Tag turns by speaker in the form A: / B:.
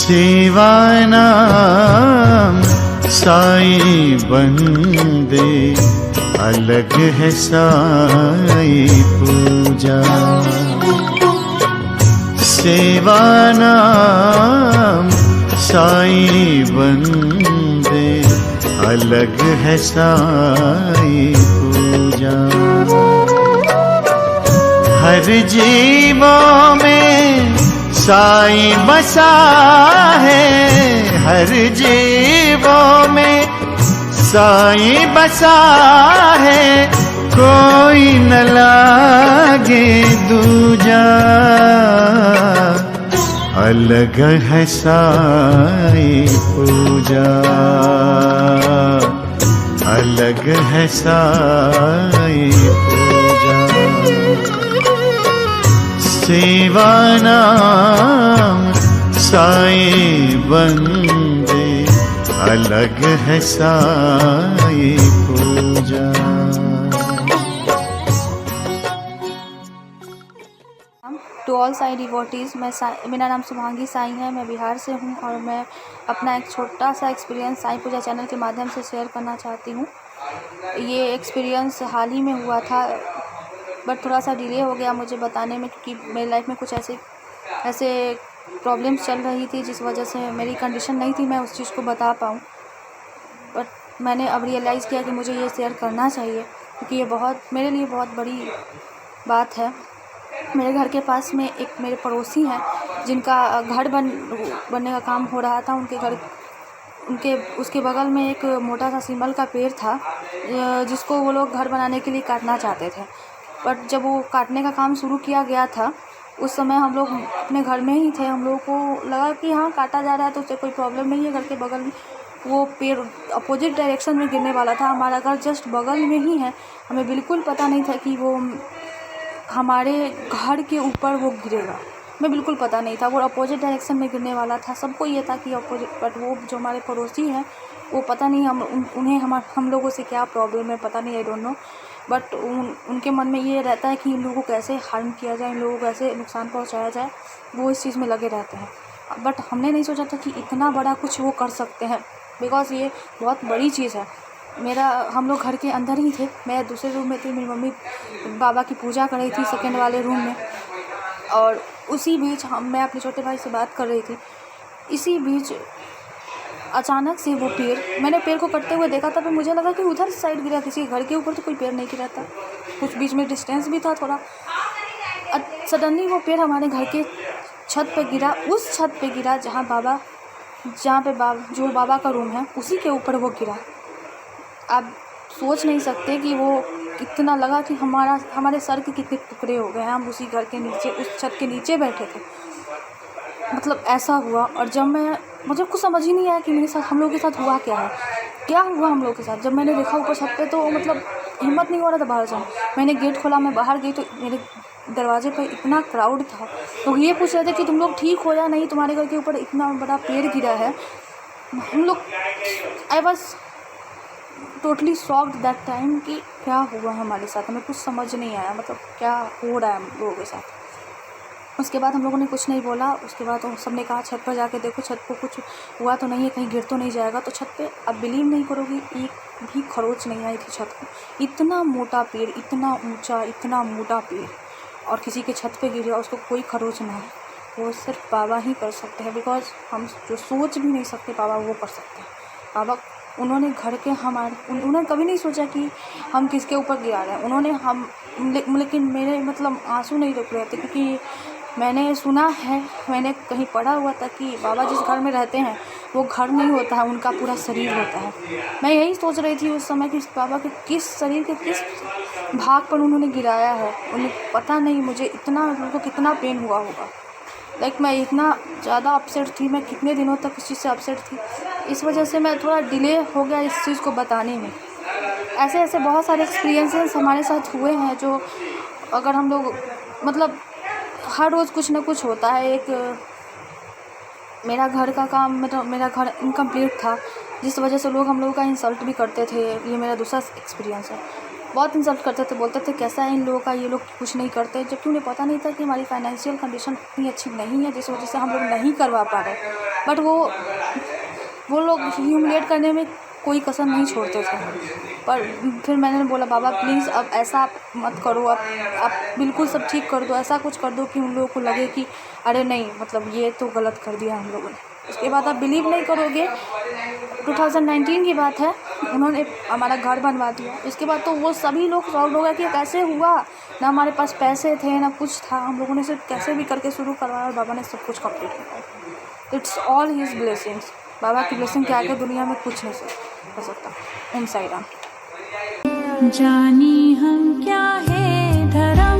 A: सेवानाम साईं बंदे, अलग है साईं पूजा। सेवानाम साईं बंदे, अलग है साईं पूजा। हर जीवों में साईं बसा है, हर जीवों में साईं बसा है, कोई न लागे दूजा। अलग है साईं पूजा, अलग है साईं पूजा। सेवानाम साईं बंदे, अलग है साईं पूजा।
B: टू ऑल साईं डिवोटीज़, मेरा नाम शुभांगी साईं है। मैं बिहार से हूँ और मैं अपना एक छोटा सा एक्सपीरियंस साईं पूजा चैनल के माध्यम से शेयर करना चाहती हूँ। ये एक्सपीरियंस हाल ही में हुआ था, बट थोड़ा सा डिले हो गया मुझे बताने में, क्योंकि मेरी लाइफ में कुछ ऐसे प्रॉब्लम्स चल रही थी जिस वजह से मेरी कंडीशन नहीं थी मैं उस चीज़ को बता पाऊँ। बट मैंने अब रियलाइज़ किया कि मुझे ये शेयर करना चाहिए, क्योंकि ये मेरे लिए बहुत बड़ी बात है। मेरे घर के पास में एक मेरे पड़ोसी हैं जिनका घर बनने का काम हो रहा था। उसके बगल में एक मोटा सा सीमल का पेड़ था, जिसको वो लोग घर बनाने के लिए काटना चाहते थे। बट जब वो काटने का काम शुरू किया गया था, उस समय हम लोग अपने घर में ही थे। हम लोग को लगा कि हाँ, काटा जा रहा है तो उससे कोई प्रॉब्लम नहीं है। घर के बगल में वो पेड़ अपोजिट डायरेक्शन में गिरने वाला था। हमारा घर जस्ट बगल में ही है। हमें बिल्कुल पता नहीं था कि वो हमारे घर के ऊपर वो गिरेगा। हमें बिल्कुल पता नहीं था, वो अपोजिट डायरेक्शन में गिरने वाला था। सबको ये था कि अपोजिट, बट वो जो हमारे पड़ोसी हैं वो पता नहीं उन्हें हम लोगों से क्या प्रॉब्लम है, पता नहीं, आई डोंट नो। बट उनके मन में ये रहता है कि इन लोगों को कैसे हार्म किया जाए, इन लोगों को कैसे नुकसान पहुंचाया जाए, वो इस चीज़ में लगे रहते हैं। बट हमने नहीं सोचा था कि इतना बड़ा कुछ वो कर सकते हैं, बिकॉज़ ये बहुत बड़ी चीज़ है। हम लोग घर के अंदर ही थे, मैं दूसरे रूम में थी, मेरी मम्मी बाबा की पूजा कर रही थी सेकेंड वाले रूम में, और उसी बीच मैं अपने छोटे भाई से बात कर रही थी। इसी बीच अचानक से वो मैंने पेड़ को कटते हुए देखा था, तो मुझे लगा कि उधर साइड गिरा, किसी घर के ऊपर तो कोई पेड़ नहीं गिरा था। कुछ बीच में डिस्टेंस भी था थोड़ा। सडनली वो पेड़ हमारे घर के छत पे गिरा, उस छत पे गिरा जो बाबा का रूम है, उसी के ऊपर वो गिरा। आप सोच नहीं सकते कि वो कितना लगा कि हमारे सर के कितने टुकड़े हो गए हैं। हम उसी घर के नीचे, उस छत के नीचे बैठे थे, मतलब ऐसा हुआ। और जब मुझे कुछ समझ ही नहीं आया कि मेरे साथ, हम लोग के साथ हुआ क्या है, क्या हुआ हम लोग के साथ। जब मैंने देखा ऊपर छत पे, तो मतलब हिम्मत नहीं हो रहा था बाहर जाऊँ। मैंने गेट खोला, मैं बाहर गई तो मेरे दरवाजे पर इतना क्राउड था। तो ये पूछ रहे थे कि तुम लोग ठीक हो या नहीं, तुम्हारे घर के ऊपर इतना बड़ा पेड़ गिरा है। हम लोग, I was totally shocked that time कि क्या हुआ हमारे साथ। हमें कुछ समझ नहीं आया, मतलब क्या हो रहा है हम लोगों के साथ। उसके बाद हम लोगों ने कुछ नहीं बोला। उसके बाद तो सबने कहा छत पर जाके देखो, छत को कुछ हुआ तो नहीं है, कहीं गिर तो नहीं जाएगा। तो छत पे, अब बिलीव नहीं करोगी, एक भी खरोच नहीं आई थी छत को। इतना मोटा पेड़, इतना ऊंचा, इतना मोटा पेड़, और किसी के छत पे गिर गया, उसको कोई खरोच ना है। वो सिर्फ बाबा ही कर सकते हैं, बिकॉज हम जो सोच भी नहीं सकते, बाबा वो कर सकते हैं। बाबा, उन्होंने उन्होंने कभी नहीं सोचा कि हम किसके ऊपर गिरा रहे हैं। लेकिन मेरे मतलब आंसू नहीं रुक रहे थे, क्योंकि मैंने सुना है, मैंने कहीं पढ़ा हुआ था कि बाबा जिस घर में रहते हैं वो घर नहीं होता है, उनका पूरा शरीर होता है। मैं यही सोच रही थी उस समय कि बाबा के किस शरीर के किस भाग पर उन्होंने गिराया है। उन्हें पता नहीं मुझे उनको कितना पेन हुआ होगा। मैं इतना ज़्यादा अपसेट थी, मैं कितने दिनों तक इस चीज़ से अपसेट थी। इस वजह से मैं थोड़ा डिले हो गया इस चीज़ को बताने में। ऐसे बहुत सारे एक्सपीरियंसेस हमारे साथ हुए हैं, जो अगर हम लोग, मतलब हर रोज़ कुछ ना कुछ होता है। मेरा घर का काम, मेरा घर इनकम्प्लीट था, जिस वजह से लोग हम लोगों का इंसल्ट भी करते थे। ये मेरा दूसरा एक्सपीरियंस है। बहुत इंसल्ट करते थे, बोलते थे कैसा है इन लोगों का, ये लोग कुछ नहीं करते, जबकि उन्हें पता नहीं था कि हमारी फाइनेंशियल कंडीशन इतनी अच्छी नहीं है जिस वजह से हम लोग नहीं करवा पा रहे। बट वो लोग ह्यूमिलेट करने में कोई कसर नहीं छोड़ते थे। पर फिर मैंने बोला बाबा प्लीज़ अब ऐसा आप मत करो, अब आप बिल्कुल सब ठीक कर दो, ऐसा कुछ कर दो कि उन लोगों को लगे कि अरे नहीं मतलब ये तो गलत कर दिया हम लोगों ने। उसके बाद आप बिलीव नहीं करोगे, 2019 की बात है, उन्होंने हमारा घर बनवा दिया। इसके बाद तो वो सभी लोग शॉक्ड हो गए कि कैसे हुआ, ना हमारे पास पैसे थे ना कुछ था, हम लोगों ने सिर्फ कैसे भी करके शुरू करवाया और बाबा ने सब कुछ कंप्लीट किया। It's all his blessings. बाबा की ब्लेसिंग के आगे दुनिया में कुछ नहीं हो सकता। ओम साई राम।
C: जानी हम क्या है धर्म